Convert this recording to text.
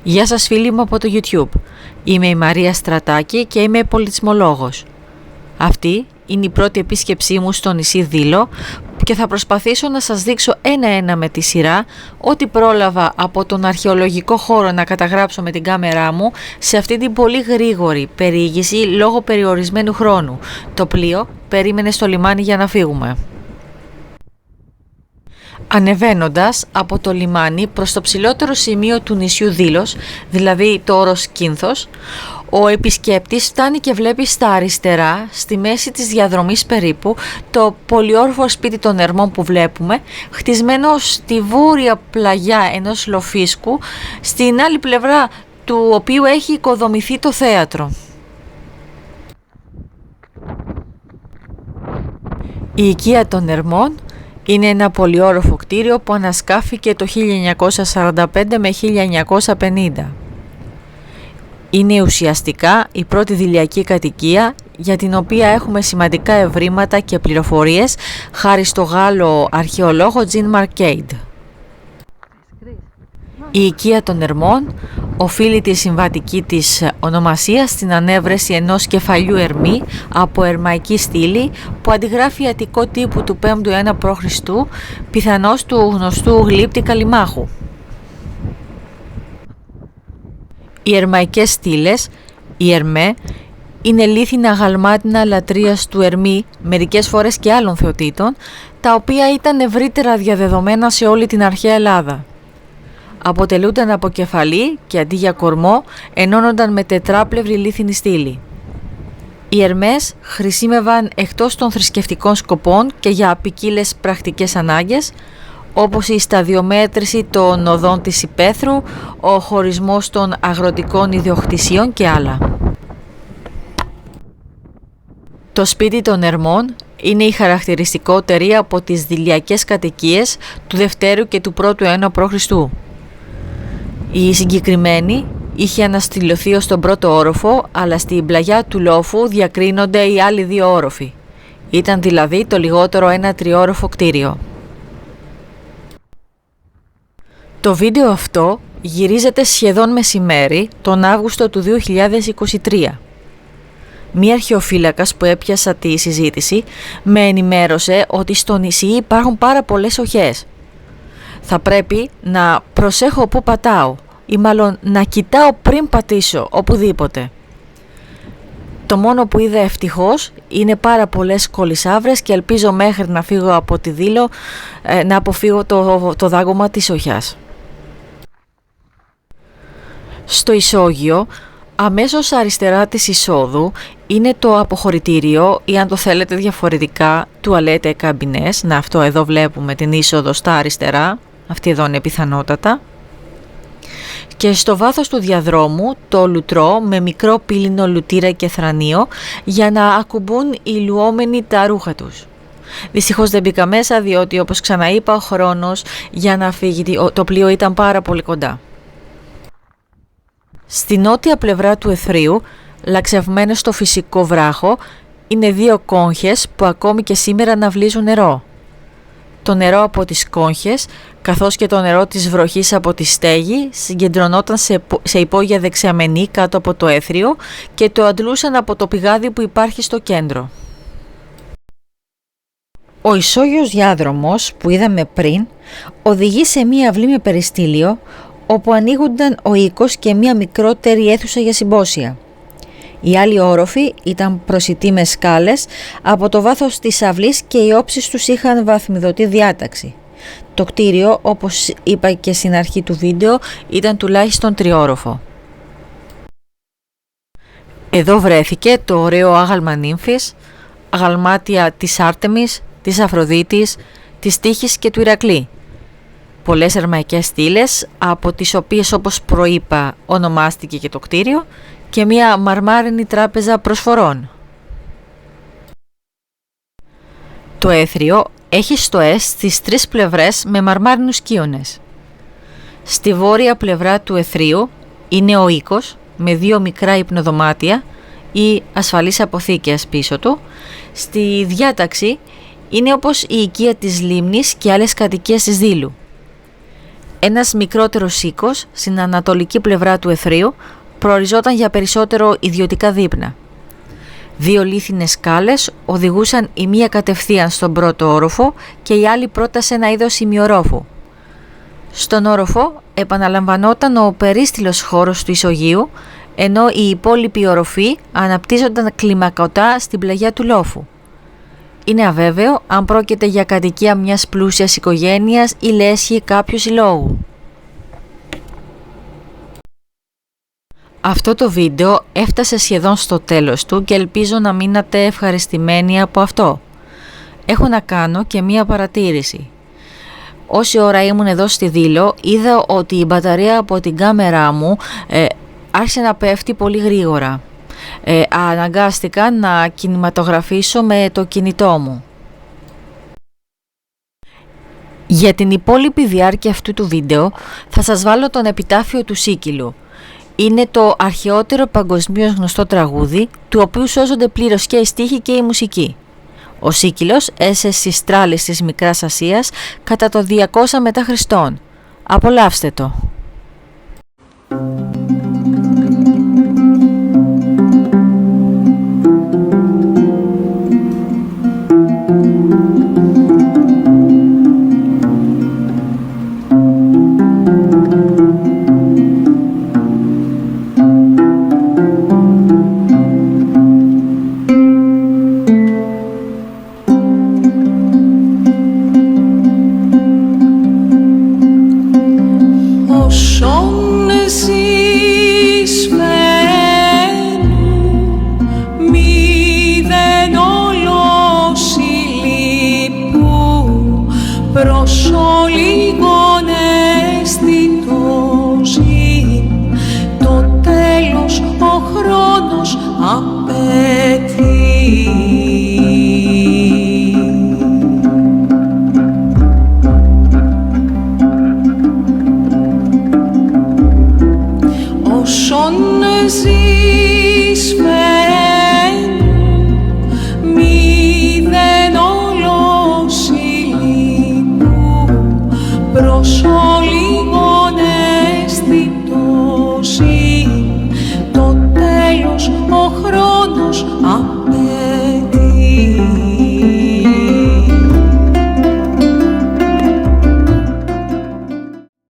Γεια σας φίλοι μου από το YouTube. Είμαι η Μαρία Στρατάκη και είμαι πολιτισμολόγος. Αυτή είναι η πρώτη επίσκεψή μου στο νησί Δήλο και θα προσπαθήσω να σας δείξω ένα-ένα με τη σειρά ό,τι πρόλαβα από τον αρχαιολογικό χώρο να καταγράψω με την κάμερά μου σε αυτή την πολύ γρήγορη περιήγηση λόγω περιορισμένου χρόνου. Το πλοίο περίμενε στο λιμάνι για να φύγουμε. Ανεβαίνοντας από το λιμάνι προς το ψηλότερο σημείο του νησιού Δήλος, δηλαδή το όρος Κίνθος, ο επισκέπτης φτάνει και βλέπει στα αριστερά, στη μέση της διαδρομής περίπου, το πολυόροφο σπίτι των Ερμών που βλέπουμε, χτισμένο στη βόρεια πλαγιά ενός λοφίσκου, στην άλλη πλευρά του οποίου έχει οικοδομηθεί το θέατρο. Η οικία των Ερμών είναι ένα πολυόροφο κτίριο που ανασκάφηκε το 1945 με 1950. Είναι ουσιαστικά η πρώτη δειλιακή κατοικία για την οποία έχουμε σημαντικά ευρήματα και πληροφορίες χάρη στο Γάλλο αρχαιολόγο Τζιν Μαρκέιντ. Η οικία των Ερμών οφείλει τη συμβατική της ονομασία στην ανέβρεση ενός κεφαλιού ερμή από ερμαϊκή στήλη που αντιγράφει αττικό τύπου του 5ου αιώνα π.Χ., πιθανώς του γνωστού γλύπτη Καλιμάχου. Οι ερμαϊκές στήλες, οι ερμέ, είναι λίθινα γαλμάτινα λατρείας του Ερμή, μερικές φορές και άλλων θεοτήτων, τα οποία ήταν ευρύτερα διαδεδομένα σε όλη την αρχαία Ελλάδα. Αποτελούνταν από κεφαλή και αντί για κορμό ενώνονταν με τετράπλευρη λίθινη στήλη. Οι Ερμές χρησιμεύαν εκτός των θρησκευτικών σκοπών και για ποικίλες πρακτικές ανάγκες, όπως η σταδιομέτρηση των οδών της υπαίθρου, ο χωρισμός των αγροτικών ιδιοκτησιών και άλλα. Το σπίτι των Ερμών είναι η χαρακτηριστικότερη από τις δειλιακές κατοικίες του 2ου και του 1ου αιώνα π.Χ. Η συγκεκριμένη είχε αναστηλωθεί ως τον πρώτο όροφο, αλλά στην πλαγιά του λόφου διακρίνονται οι άλλοι δύο όροφοι. Ήταν δηλαδή το λιγότερο ένα τριόροφο κτίριο. Το βίντεο αυτό γυρίζεται σχεδόν μεσημέρι τον Αύγουστο του 2023. Μία αρχαιοφύλακας που έπιασα τη συζήτηση με ενημέρωσε ότι στο νησί υπάρχουν πάρα πολλές οχές. Θα πρέπει να προσέχω πού πατάω ή μάλλον να κοιτάω πριν πατήσω οπουδήποτε. Το μόνο που είδα ευτυχώς είναι πάρα πολλές κολυσάβρες και ελπίζω μέχρι να φύγω από τη Δήλο να αποφύγω το δάγκωμα της οχιάς. Στο ισόγειο, αμέσως αριστερά της εισόδου, είναι το αποχωρητήριο ή αν το θέλετε διαφορετικά τουαλέτε καμπινές. Να, αυτό εδώ βλέπουμε την είσοδο στα αριστερά, αυτή εδώ είναι πιθανότατα. Και στο βάθος του διαδρόμου το λουτρό με μικρό πύληνο λουτήρα και θρανίο για να ακουμπούν οι λουόμενοι τα ρούχα τους. Δυστυχώς δεν μπήκα μέσα διότι, όπως ξαναείπα, ο χρόνος για να φύγει το πλοίο ήταν πάρα πολύ κοντά. Στη νότια πλευρά του εθρίου, λαξευμένος στο φυσικό βράχο, είναι δύο κόγχες που ακόμη και σήμερα ναυλίζουν νερό. Το νερό από τις κόγχες, καθώς και το νερό της βροχής από τη στέγη, συγκεντρωνόταν σε υπόγεια δεξαμενή κάτω από το έθριο και το αντλούσαν από το πηγάδι που υπάρχει στο κέντρο. Ο ισόγειος διάδρομος που είδαμε πριν οδηγεί σε μία αυλή με περιστήλιο, όπου ανοίγονταν ο οίκος και μία μικρότερη αίθουσα για συμπόσια. Οι άλλοι όροφοι ήταν προσιτοί με σκάλες από το βάθος της αυλής και οι όψεις τους είχαν βαθμιδωτή διάταξη. Το κτίριο, όπως είπα και στην αρχή του βίντεο, ήταν τουλάχιστον τριόροφο. Εδώ βρέθηκε το ωραίο άγαλμα νύμφης, αγαλμάτια της Άρτεμις, της Αφροδίτης, της Τύχης και του Ηρακλή. Πολλές ερμαϊκές στήλες, από τις οποίες, όπως προείπα, ονομάστηκε και το κτίριο, και μια μαρμάρινη τράπεζα προσφορών. Το έθριο έχει στοές στις τρεις πλευρές με μαρμάρινους κύονες. Στη βόρεια πλευρά του εθρίου είναι ο οίκος με δύο μικρά υπνοδωμάτια ή ασφαλείς αποθήκες πίσω του. Στη διάταξη είναι όπως η οικία της λίμνης και άλλες κατοικίες της Δήλου. Ένας μικρότερος οίκος στην ανατολική πλευρά του εθρίου προοριζόταν για περισσότερο ιδιωτικά δείπνα. 2 λίθινες σκάλες οδηγούσαν η μία κατευθείαν στον πρώτο όροφο και η άλλη πρώτα σε ένα είδος ημιορόφου. Στον όροφο επαναλαμβανόταν ο περίστηλος χώρος του ισογείου, ενώ οι υπόλοιποι οροφοί αναπτύσσονταν κλιμακωτά στην πλαγιά του λόφου. Είναι αβέβαιο αν πρόκειται για κατοικία μιας πλούσιας οικογένειας ή λέσχη κάποιου συλλόγου. Αυτό το βίντεο έφτασε σχεδόν στο τέλος του και ελπίζω να μείνατε ευχαριστημένοι από αυτό. Έχω να κάνω και μία παρατήρηση. Όση ώρα ήμουν εδώ στη Δήλο, είδα ότι η μπαταρία από την κάμερά μου άρχισε να πέφτει πολύ γρήγορα. Αναγκάστηκα να κινηματογραφήσω με το κινητό μου. Για την υπόλοιπη διάρκεια αυτού του βίντεο θα σας βάλω τον επιτάφιο του Σίκυλου. Είναι το αρχαιότερο παγκοσμίως γνωστό τραγούδι, του οποίου σώζονται πλήρως και οι στίχοι και η μουσική. Ο Σίκυλος έσε στις στράλες της Μικράς Ασίας κατά το 200 μετά Χριστόν. Απολαύστε το! ο χρόνος